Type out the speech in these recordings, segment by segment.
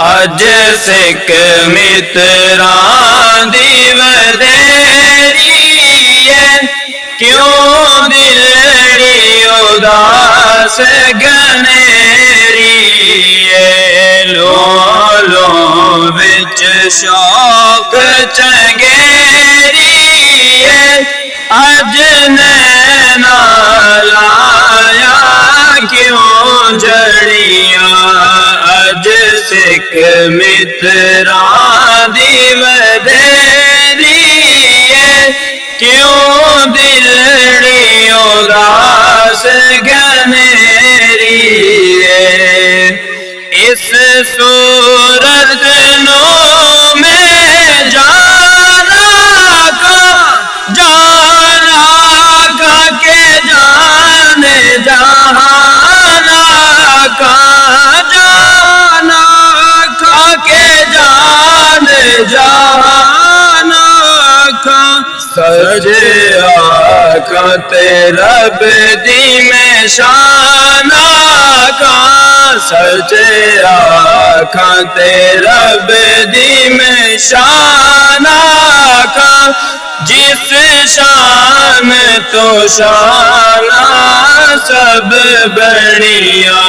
اج سکھ متراں دی ودیری ہے، کیوں دلڑی اداس گنیری ہے، لو لو وچ شوق چنگیری ہے، اج نینا لایا کیوں جڑیاں، اج سکھ متراں دی ودیری ہے، کیوں دلڑی اداس گنیری ہے، اس صورت نو میں جانا کا کہ جان جہانا کا، جانا کا کہ جان جہانا کا، سجے آقا تیرا بدی میں شانہ کا، سجے آقا تیرا بدی میں شانہ کا، جس شان تو شانہ سب بڑیا،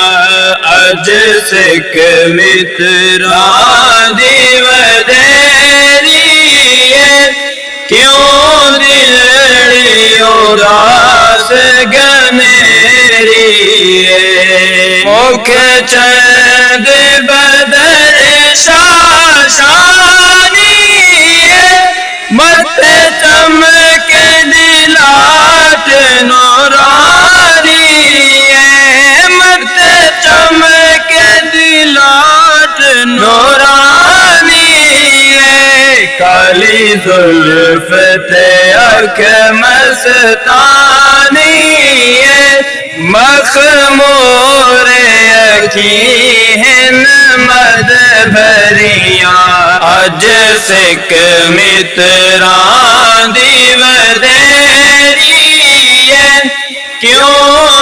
اج سکھ متراں دی ودیری ہے، کیوں دلڑی اداس گنیری ہے، مکھ چند بدر شاشانی ہے، متھے چمک دلاٹ نورانی ہے، متھے چمک دلاٹ نورانی ہے، کالی زلف تے اکھ مستانی ہے، مخمور اکھیں مد بھریاں، اج سکھ متراں دی ودیری ہے، کیوں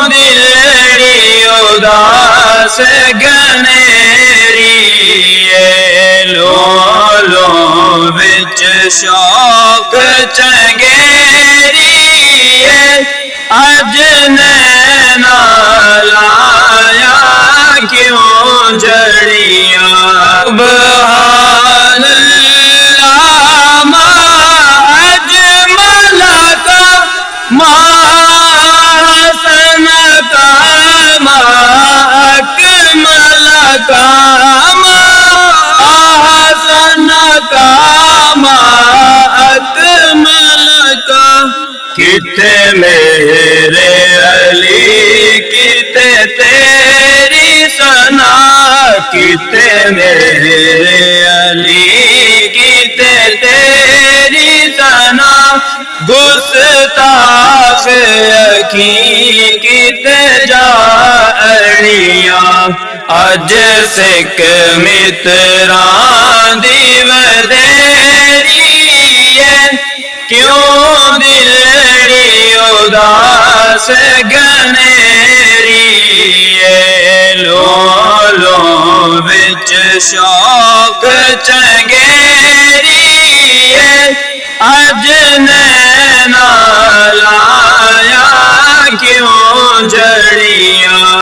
دلڑی اداس گنیری ہے، لو لو وچ شوق چنگیری ہے، اج نینا لایا کیوں جڑیاں، سبحان اللہ ما اجمل کا، ما حسن کا، ما اکمل کا، ما حسن کا، ما اکمل کا، کتے میرے علی کتے تیری ثنا، کتے میرے علی کتے تیری ثنا، گستاخ اکھیں کتے جاڑیاں، اج سکھ متراں دی ودیری ہے، کیوں دلڑی اداس گنیری ہے، لو لو وچ شوق چنگیری ہے، اج نینا لایا کیوں جڑیاں۔